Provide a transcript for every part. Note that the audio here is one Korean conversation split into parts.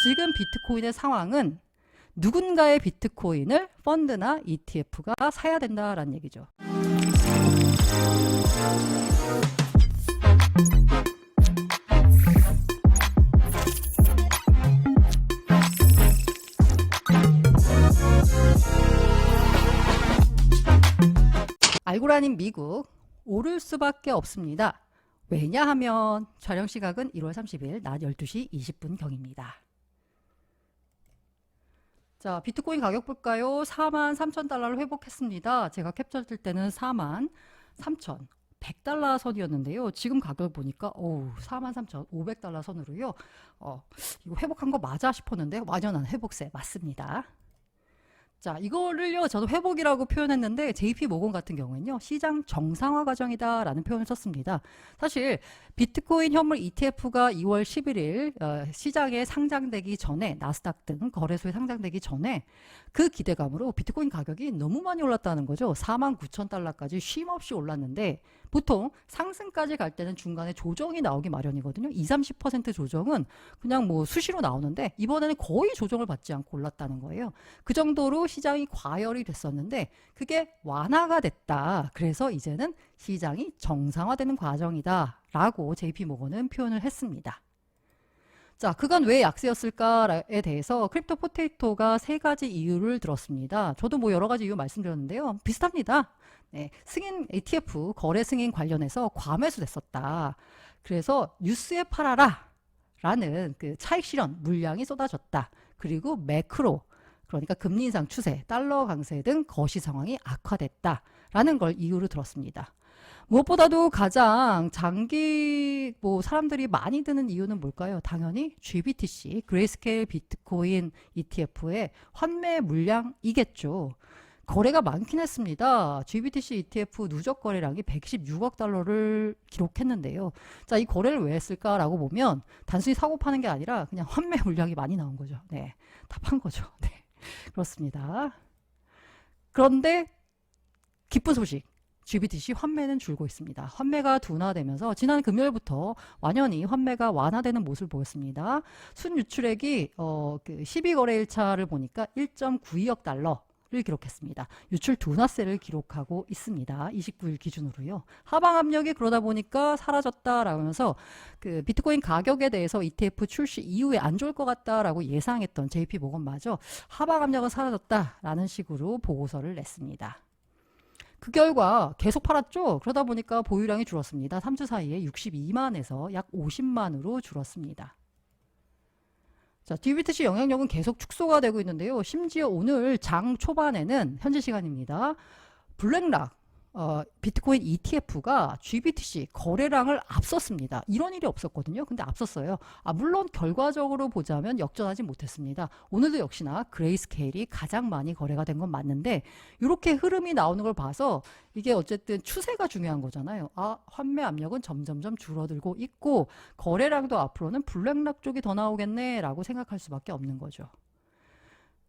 지금 비트코인의 상황은 누군가의 비트코인을 펀드나 ETF가 사야 된다라는 얘기죠. 알고라닌 미국 오를 수밖에 없습니다. 왜냐하면 촬영 시각은 1월 30일 낮 12시 20분경입니다. 자, 비트코인 가격 볼까요? 43,000달러를 회복했습니다. 제가 캡처할 때는 43,100달러 선이었는데요. 지금 가격을 보니까 43,500달러 선으로요. 이거 회복한 거 맞아 싶었는데 완연한 회복세 맞습니다. 자, 이거를요, 저도 회복이라고 표현했는데, JP 모건 같은 경우에는요, 시장 정상화 과정이다 라는 표현을 썼습니다. 사실, 비트코인 현물 ETF가 2월 11일 시장에 상장되기 전에, 나스닥 등 거래소에 상장되기 전에 그 기대감으로 비트코인 가격이 너무 많이 올랐다는 거죠. 49,000달러까지 쉼없이 올랐는데, 보통 상승까지 갈 때는 중간에 조정이 나오기 마련이거든요. 20-30% 조정은 그냥 뭐 수시로 나오는데, 이번에는 거의 조정을 받지 않고 올랐다는 거예요. 그 정도로 시장이 과열이 됐었는데 그게 완화가 됐다. 그래서 이제는 시장이 정상화되는 과정이다 라고 JP모건은 표현을 했습니다. 자, 그간 왜 약세였을까에 대해서 크립토 포테이토가 3가지 이유를 들었습니다. 저도 뭐 여러 가지 이유 말씀드렸는데요. 비슷합니다. 네, 승인 ETF 거래 승인 관련해서 과매수 됐었다. 그래서 뉴스에 팔아라 라는 그 차익 실현 물량이 쏟아졌다. 그리고 매크로, 그러니까 금리 인상 추세, 달러 강세 등 거시 상황이 악화됐다라는 걸 이유로 들었습니다. 무엇보다도 가장 장기 사람들이 많이 드는 이유는 뭘까요? 당연히 GBTC, 그레이스케일 비트코인 ETF의 환매 물량이겠죠. 거래가 많긴 했습니다. GBTC ETF 누적 거래량이 116억 달러를 기록했는데요. 자, 이 거래를 왜 했을까라고 보면 단순히 사고 파는 게 아니라 그냥 환매 물량이 많이 나온 거죠. 네, 다 판 거죠. 네. 그렇습니다. 그런데 기쁜 소식, GBTC 환매는 줄고 있습니다. 환매가 둔화되면서 지난 금요일부터 완연히 환매가 완화되는 모습을 보였습니다. 순유출액이 그 12거래일차를 보니까 1.92억 달러를 기록했습니다. 유출 둔화세를 기록하고 있습니다. 29일 기준으로요. 하방 압력이 그러다 보니까 사라졌다라면서 그 비트코인 가격에 대해서 ETF 출시 이후에 안 좋을 것 같다라고 예상했던 JP 모건마저 하방 압력은 사라졌다라는 식으로 보고서를 냈습니다. 그 결과 계속 팔았죠. 그러다 보니까 보유량이 줄었습니다. 3주 사이에 62만에서 약 50만으로 줄었습니다. 자, GBTC 영향력은 계속 축소가 되고 있는데요. 심지어 오늘 장 초반에는 현재 시간입니다. 블랙락 비트코인 ETF가 GBTC 거래량을 앞섰습니다. 이런 일이 없었거든요. 근데 앞섰어요. 물론 결과적으로 보자면 역전하지 못했습니다. 오늘도 역시나 그레이스케일이 가장 많이 거래가 된 건 맞는데 이렇게 흐름이 나오는 걸 봐서 이게 어쨌든 추세가 중요한 거잖아요. 환매 압력은 점점점 줄어들고 있고 거래량도 앞으로는 블랙락 쪽이 더 나오겠네 라고 생각할 수밖에 없는 거죠.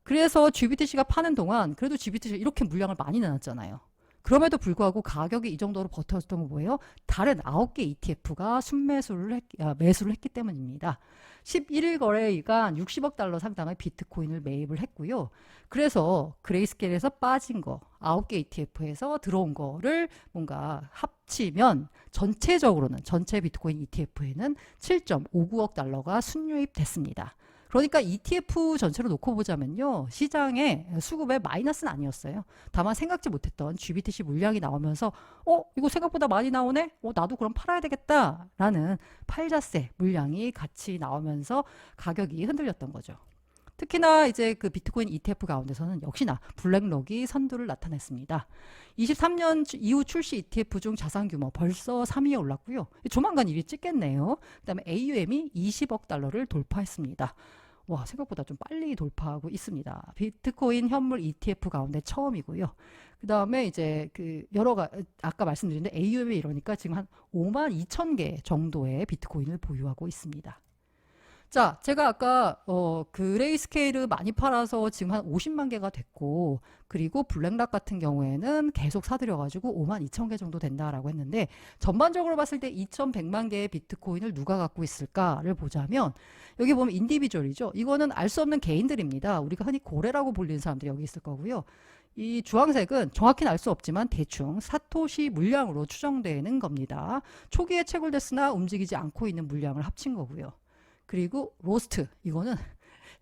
그래서 GBTC가 파는 동안 그래도 GBTC가 이렇게 물량을 많이 내놨잖아요. 그럼에도 불구하고 가격이 이 정도로 버텨줬던 건 뭐예요? 다른 9개 ETF가 매수를 했기 때문입니다. 11일 거래일간 60억 달러 상당의 비트코인을 매입을 했고요. 그래서 그레이스케일에서 빠진 거, 9개 ETF에서 들어온 거를 뭔가 합치면 전체적으로는 전체 비트코인 ETF에는 7.59억 달러가 순유입됐습니다. 그러니까 ETF 전체로 놓고 보자면요. 시장의 수급에 마이너스는 아니었어요. 다만 생각지 못했던 GBTC 물량이 나오면서 이거 생각보다 많이 나오네? 나도 그럼 팔아야 되겠다 라는 팔자세 물량이 같이 나오면서 가격이 흔들렸던 거죠. 특히나 이제 그 비트코인 ETF 가운데서는 역시나 블랙록이 선두를 나타냈습니다. 23년 이후 출시 ETF 중 자산 규모 벌써 3위에 올랐고요. 조만간 1위 찍겠네요. 그다음에 AUM이 20억 달러를 돌파했습니다. 와, 생각보다 좀 빨리 돌파하고 있습니다. 비트코인 현물 ETF 가운데 처음이고요. 그 다음에 이제 그 아까 말씀드렸는데 AUM이 이러니까 지금 한 52,000개 정도의 비트코인을 보유하고 있습니다. 자, 제가 아까 그레이스케일을 많이 팔아서 지금 한 50만 개가 됐고, 그리고 블랙락 같은 경우에는 계속 사들여가지고 5만 2천 개 정도 된다라고 했는데, 전반적으로 봤을 때 2,100만 개의 비트코인을 누가 갖고 있을까를 보자면, 여기 보면 인디비주얼이죠. 이거는 알 수 없는 개인들입니다. 우리가 흔히 고래라고 불리는 사람들이 여기 있을 거고요. 이 주황색은 정확히는 알 수 없지만 대충 사토시 물량으로 추정되는 겁니다. 초기에 채굴됐으나 움직이지 않고 있는 물량을 합친 거고요. 그리고 로스트, 이거는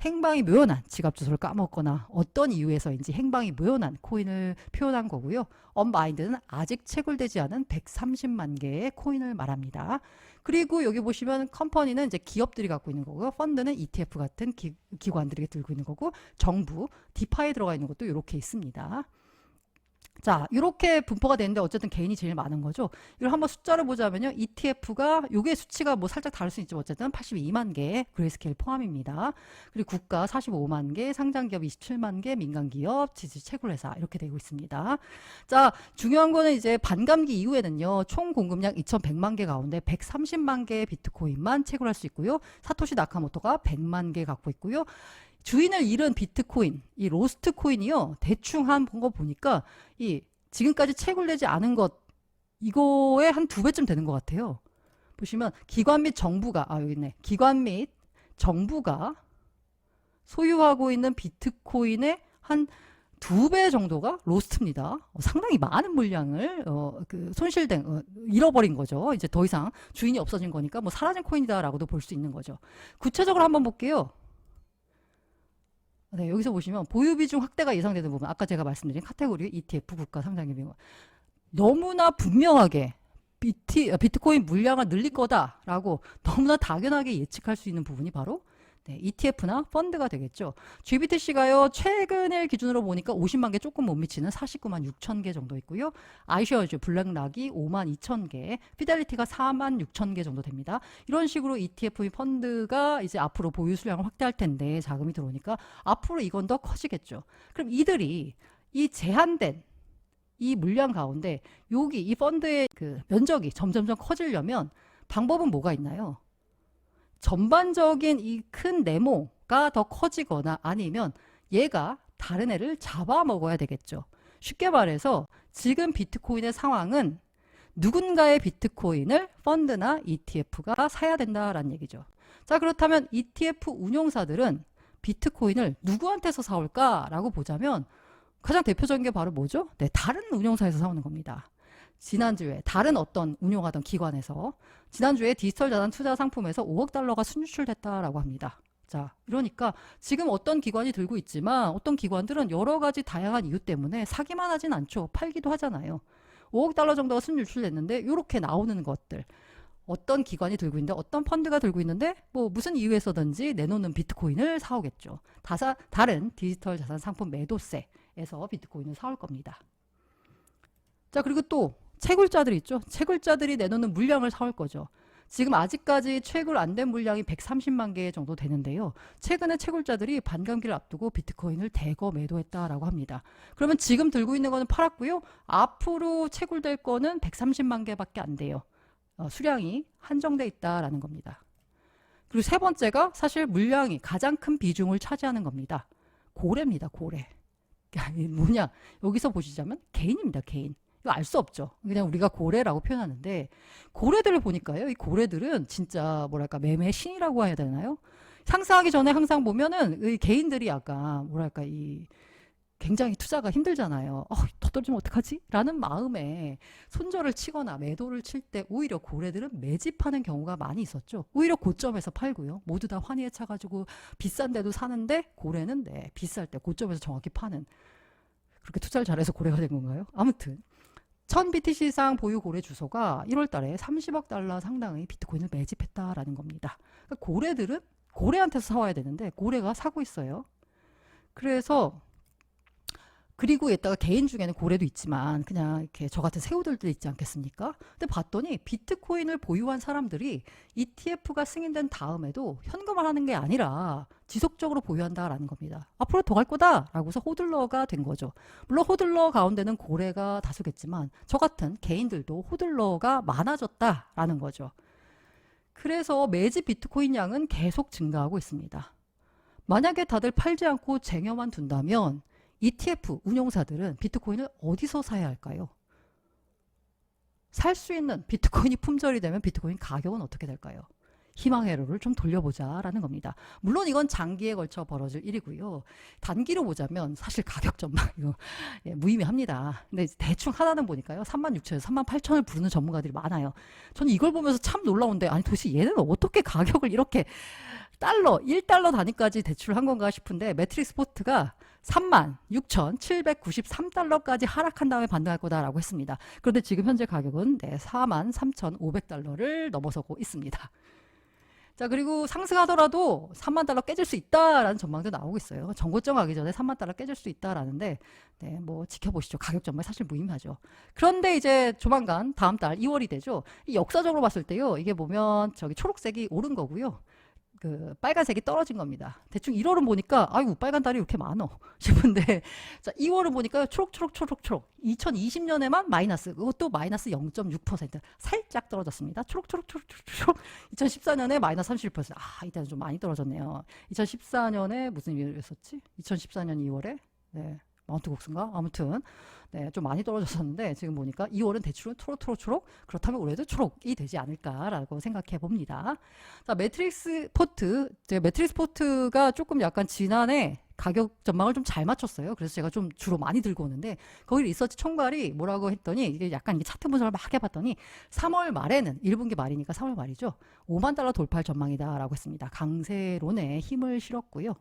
행방이 묘연한, 지갑 주소를 까먹거나 어떤 이유에서인지 행방이 묘연한 코인을 표현한 거고요. 언마인드는 아직 채굴되지 않은 130만 개의 코인을 말합니다. 그리고 여기 보시면 컴퍼니는 이제 기업들이 갖고 있는 거고요. 펀드는 ETF 같은 기관들이 들고 있는 거고, 정부, 디파에 들어가 있는 것도 이렇게 있습니다. 자, 이렇게 분포가 되는데 어쨌든 개인이 제일 많은 거죠. 이걸 한번 숫자를 보자면요. ETF가 요게 수치가 뭐 살짝 다를 수 있지만 어쨌든 82만 개 그레이스케일 포함입니다. 그리고 국가 45만 개, 상장기업 27만 개, 민간기업, 지주채굴회사 이렇게 되고 있습니다. 자, 중요한 거는 이제 반감기 이후에는요. 총 공급량 2,100만 개 가운데 130만 개의 비트코인만 채굴할 수 있고요. 사토시 나카모토가 100만 개 갖고 있고요. 주인을 잃은 비트코인, 이 로스트 코인이요. 대충 한 거 보니까 이 지금까지 채굴되지 않은 것 이거의 한 2배쯤 되는 것 같아요. 보시면 기관 및 정부가 여기 있네. 기관 및 정부가 소유하고 있는 비트코인의 한 2배 정도가 로스트입니다. 상당히 많은 물량을 손실된 잃어버린 거죠. 이제 더 이상 주인이 없어진 거니까 뭐 사라진 코인이다라고도 볼 수 있는 거죠. 구체적으로 한번 볼게요. 네, 여기서 보시면 보유 비중 확대가 예상되는 부분, 아까 제가 말씀드린 카테고리 ETF 국가 상장기업 너무나 분명하게 비트코인 물량을 늘릴 거다라고 너무나 당연하게 예측할 수 있는 부분이 바로 ETF나 펀드가 되겠죠. GBTC가요, 최근을 기준으로 보니까 50만 개 조금 못 미치는 49만 6천 개 정도 있고요. 아이셔즈, 블랙락이 5만 2천 개, 피델리티가 4만 6천 개 정도 됩니다. 이런 식으로 ETF 펀드가 이제 앞으로 보유 수량을 확대할 텐데 자금이 들어오니까 앞으로 이건 더 커지겠죠. 그럼 이들이 이 제한된 이 물량 가운데 여기 이 펀드의 그 면적이 점점점 커지려면 방법은 뭐가 있나요? 전반적인 이 큰 네모가 더 커지거나 아니면 얘가 다른 애를 잡아먹어야 되겠죠. 쉽게 말해서 지금 비트코인의 상황은 누군가의 비트코인을 펀드나 ETF가 사야 된다라는 얘기죠. 자, 그렇다면 ETF 운용사들은 비트코인을 누구한테서 사올까라고 보자면 가장 대표적인 게 바로 뭐죠? 네, 다른 운용사에서 사오는 겁니다. 지난주에 다른 어떤 운용하던 기관에서 지난주에 디지털 자산 투자 상품에서 5억 달러가 순유출됐다라고 합니다. 자, 이러니까 지금 어떤 기관이 들고 있지만 어떤 기관들은 여러 가지 다양한 이유 때문에 사기만 하진 않죠. 팔기도 하잖아요. 5억 달러 정도가 순유출됐는데 이렇게 나오는 것들 어떤 기관이 들고 있는데 어떤 펀드가 들고 있는데 뭐 무슨 이유에서든지 내놓는 비트코인을 사오겠죠. 다른 디지털 자산 상품 매도세에서 비트코인을 사올 겁니다. 자, 그리고 또 채굴자들 있죠. 채굴자들이 내놓는 물량을 사올 거죠. 지금 아직까지 채굴 안 된 물량이 130만 개 정도 되는데요. 최근에 채굴자들이 반감기를 앞두고 비트코인을 대거 매도했다라고 합니다. 그러면 지금 들고 있는 거는 팔았고요. 앞으로 채굴될 거는 130만 개밖에 안 돼요. 수량이 한정돼 있다라는 겁니다. 그리고 세 번째가 사실 물량이 가장 큰 비중을 차지하는 겁니다. 고래입니다. 고래. 뭐냐? 여기서 보시자면 개인입니다. 개인. 이거 알 수 없죠. 그냥 우리가 고래라고 표현하는데 고래들을 보니까요. 이 고래들은 진짜 뭐랄까 매매 신이라고 해야 되나요? 상승하기 전에 항상 보면은 이 개인들이 약간 뭐랄까 이 굉장히 투자가 힘들잖아요. 더 떨어지면 어떡하지? 라는 마음에 손절을 치거나 매도를 칠 때 오히려 고래들은 매집하는 경우가 많이 있었죠. 오히려 고점에서 팔고요. 모두 다 환희에 차가지고 비싼 데도 사는데 고래는 비쌀 때 고점에서 정확히 파는 그렇게 투자를 잘해서 고래가 된 건가요? 아무튼 1000BTC 이상 보유 고래 주소가 1월 달에 30억 달러 상당의 비트코인을 매집했다라는 겁니다. 그러니까 고래들은 고래한테서 사와야 되는데 고래가 사고 있어요. 그래서 그리고 여기다가 개인 중에는 고래도 있지만 그냥 이렇게 저 같은 새우들도 있지 않겠습니까? 근데 봤더니 비트코인을 보유한 사람들이 ETF가 승인된 다음에도 현금을 하는 게 아니라 지속적으로 보유한다라는 겁니다. 앞으로 더 갈 거다라고서 호들러가 된 거죠. 물론 호들러 가운데는 고래가 다수겠지만 저 같은 개인들도 호들러가 많아졌다라는 거죠. 그래서 매집 비트코인 양은 계속 증가하고 있습니다. 만약에 다들 팔지 않고 쟁여만 둔다면 ETF 운용사들은 비트코인을 어디서 사야 할까요? 살 수 있는 비트코인이 품절이 되면 비트코인 가격은 어떻게 될까요? 희망의 회로를 좀 돌려보자 라는 겁니다. 물론 이건 장기에 걸쳐 벌어질 일이고요. 단기로 보자면 사실 가격 전망 이거 무의미합니다. 근데 대충 하나는 보니까요. 36,000에서 38,000을 부르는 전문가들이 많아요. 저는 이걸 보면서 참 놀라운데 아니 도대체 얘는 어떻게 가격을 이렇게 1달러 단위까지 대출한 건가 싶은데 매트릭스 포트가 36,793달러까지 하락한 다음에 반등할 거다라고 했습니다. 그런데 지금 현재 가격은 43,500달러를 넘어서고 있습니다. 자, 그리고 상승하더라도 3만 달러 깨질 수 있다라는 전망도 나오고 있어요. 정고점 가기 전에 3만 달러 깨질 수 있다라는데, 네, 뭐 지켜보시죠. 가격 전망 사실 무의미하죠. 그런데 이제 조만간 다음 달 2월이 되죠. 이 역사적으로 봤을 때요, 이게 보면 저기 초록색이 오른 거고요. 그 빨간색이 떨어진 겁니다. 대충 1월은 보니까 아이고 빨간 달이 이렇게 많어 싶은데 자 2월은 보니까 초록 2020년에만 마이너스 그것도 마이너스 0.6% 살짝 떨어졌습니다. 초록 2014년에 마이너스 31%. 아 이때는 좀 많이 떨어졌네요. 2014년에 무슨 일이었었지? 2014년 2월에 네 마운트곡스인가? 아무튼 네, 좀 많이 떨어졌었는데 지금 보니까 2월은 대출은 초록 그렇다면 올해도 초록이 되지 않을까라고 생각해 봅니다. 자 매트릭스 포트 제가 매트릭스 포트가 조금 약간 지난해 가격 전망을 좀 잘 맞췄어요. 그래서 제가 좀 주로 많이 들고 오는데 거기 리서치 총괄이 뭐라고 했더니 이게 약간 이게 차트 분석을 막 해봤더니 3월 말에는 1분기 말이니까 3월 말이죠. 5만 달러 돌파할 전망이다라고 했습니다. 강세론에 힘을 실었고요.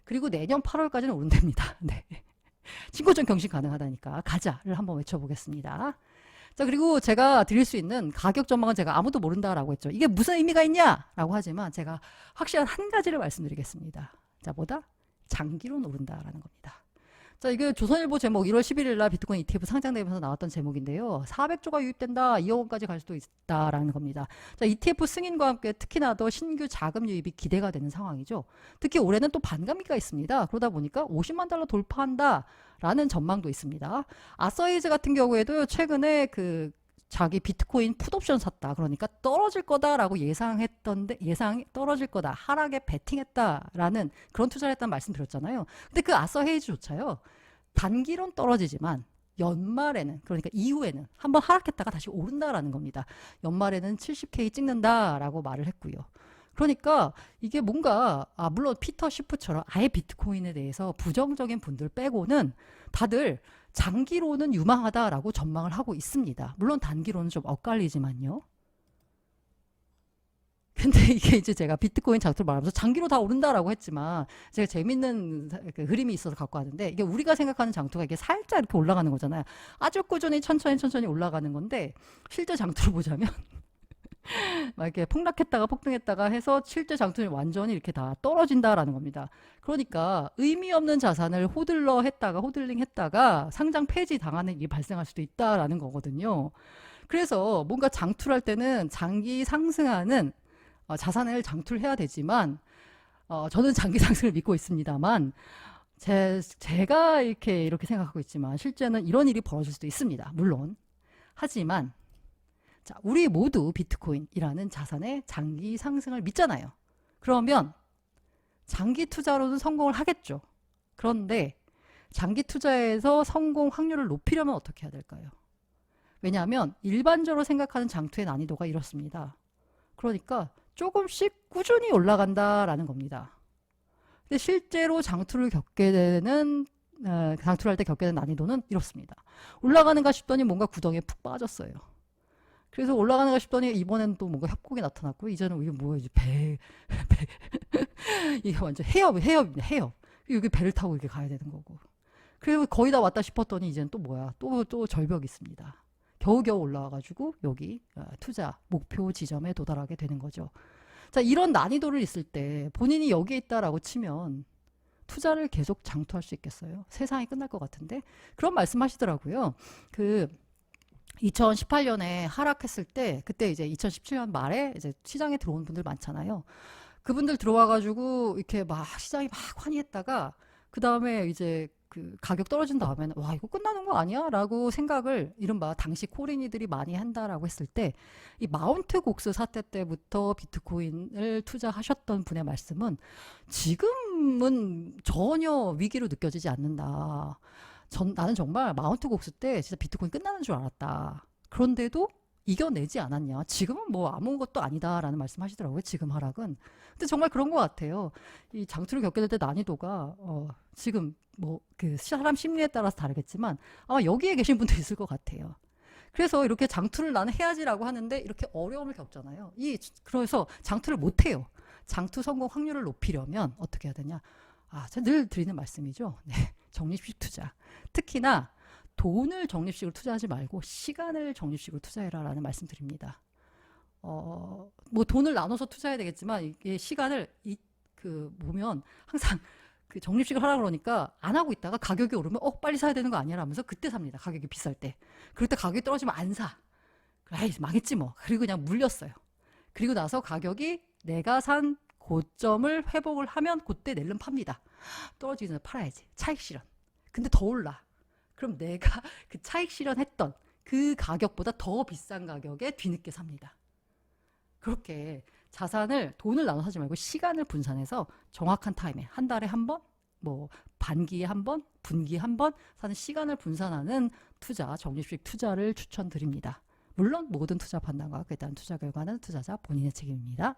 그리고 내년 8월까지는 오른답니다. 네. 신고점 경신 가능하다니까 가자를 한번 외쳐보겠습니다. 자 그리고 제가 드릴 수 있는 가격 전망은 제가 아무도 모른다라고 했죠. 이게 무슨 의미가 있냐라고 하지만 제가 확실한 한 가지를 말씀드리겠습니다. 자 뭐다? 장기로 오른다라는 겁니다. 자 이게 조선일보 제목 1월 11일 날 비트코인 ETF 상장되면서 나왔던 제목인데요. 400조가 유입된다. 2억 원까지 갈 수도 있다라는 겁니다. 자 ETF 승인과 함께 특히나 더 신규 자금 유입이 기대가 되는 상황이죠. 특히 올해는 또 반감기가 있습니다. 그러다 보니까 50만 달러 돌파한다라는 전망도 있습니다. 아서에이즈 같은 경우에도 최근에 그 자기 비트코인 풋옵션 샀다. 그러니까 떨어질 거다라고 예상했던데 예상이 떨어질 거다. 하락에 베팅했다라는 그런 투자를 했다는 말씀 드렸잖아요. 근데 그 아서헤이즈조차요. 단기론 떨어지지만 연말에는 그러니까 이후에는 한번 하락했다가 다시 오른다라는 겁니다. 연말에는 70K 찍는다라고 말을 했고요. 그러니까 이게 뭔가 물론 피터 시프처럼 아예 비트코인에 대해서 부정적인 분들 빼고는 다들 장기로는 유망하다라고 전망을 하고 있습니다. 물론 단기로는 좀 엇갈리지만요. 근데 이게 이제 제가 비트코인 장투를 말하면서 장기로 다 오른다라고 했지만 제가 재밌는 그 흐름이 있어서 갖고 왔는데 이게 우리가 생각하는 장투가 이게 살짝 이렇게 올라가는 거잖아요. 아주 꾸준히 천천히 올라가는 건데 실제 장투를 보자면 막 이렇게 폭락했다가 폭등했다가 해서 실제 장투는 완전히 이렇게 다 떨어진다라는 겁니다. 그러니까 의미 없는 자산을 호들링 했다가 상장 폐지 당하는 일이 발생할 수도 있다라는 거거든요. 그래서 뭔가 장투를 할 때는 장기 상승하는 자산을 장투를 해야 되지만 저는 장기 상승을 믿고 있습니다만 제가 이렇게 생각하고 있지만 실제는 이런 일이 벌어질 수도 있습니다. 물론 하지만 자, 우리 모두 비트코인이라는 자산의 장기 상승을 믿잖아요. 그러면 장기 투자로는 성공을 하겠죠. 그런데 장기 투자에서 성공 확률을 높이려면 어떻게 해야 될까요? 왜냐하면 일반적으로 생각하는 장투의 난이도가 이렇습니다. 그러니까 조금씩 꾸준히 올라간다라는 겁니다. 근데 실제로 장투를 할 때 겪게 되는 난이도는 이렇습니다. 올라가는가 싶더니 뭔가 구덩이에 푹 빠졌어요. 그래서 올라가는가 싶더니 이번에는 또 뭔가 협곡이 나타났고 이제는 이게 뭐야 이제 배 이게 완전 해협입니다. 해협. 여기 배를 타고 이렇게 가야 되는 거고. 그리고 거의 다 왔다 싶었더니 이제는 또 뭐야 또 절벽이 있습니다. 겨우겨우 올라와가지고 여기 투자 목표 지점에 도달하게 되는 거죠. 자 이런 난이도를 있을 때 본인이 여기에 있다라고 치면 투자를 계속 장투할 수 있겠어요? 세상이 끝날 것 같은데 그런 말씀하시더라고요. 그 2018년에 하락했을 때 그때 이제 2017년 말에 이제 시장에 들어온 분들 많잖아요. 그분들 들어와가지고 이렇게 막 시장이 막 환희했다가 그 다음에 이제 그 가격 떨어진 다음에는 와 이거 끝나는 거 아니야? 라고 생각을 이른바 당시 코린이들이 많이 한다라고 했을 때 이 마운트 곡스 사태 때부터 비트코인을 투자하셨던 분의 말씀은 지금은 전혀 위기로 느껴지지 않는다. 나는 정말 마운트 곡스 때 진짜 비트코인 끝나는 줄 알았다. 그런데도 이겨내지 않았냐. 지금은 뭐 아무것도 아니다라는 말씀 하시더라고요. 지금 하락은. 근데 정말 그런 것 같아요. 이 장투를 겪게 될 때 난이도가 지금 뭐 그 사람 심리에 따라서 다르겠지만 아마 여기에 계신 분도 있을 것 같아요. 그래서 이렇게 장투를 나는 해야지라고 하는데 이렇게 어려움을 겪잖아요. 그래서 장투를 못 해요. 장투 성공 확률을 높이려면 어떻게 해야 되냐? 제가 늘 드리는 말씀이죠. 네, 적립식 투자. 특히나 돈을 적립식으로 투자하지 말고 시간을 적립식으로 투자해라라는 말씀 드립니다. 뭐 돈을 나눠서 투자해야 되겠지만 이게 시간을 보면 항상 그 적립식을 하라 그러니까 안 하고 있다가 가격이 오르면 빨리 사야 되는 거 아니야 라면서 그때 삽니다. 가격이 비쌀 때. 그럴 때 가격이 떨어지면 안 사. 에이 망했지 뭐. 그리고 그냥 물렸어요. 그리고 나서 가격이 내가 산 고점을 회복을 하면 그때 낼름 팝니다. 떨어지기 전에 팔아야지. 차익 실현. 근데 더 올라. 그럼 내가 그 차익 실현했던 그 가격보다 더 비싼 가격에 뒤늦게 삽니다. 그렇게 돈을 나눠 사지 말고 시간을 분산해서 정확한 타임에 한 달에 한 번, 뭐 반기에 한 번, 분기에 한 번 사는 시간을 분산하는 투자, 적립식 투자를 추천드립니다. 물론 모든 투자 판단과 그에 따른 투자 결과는 투자자 본인의 책임입니다.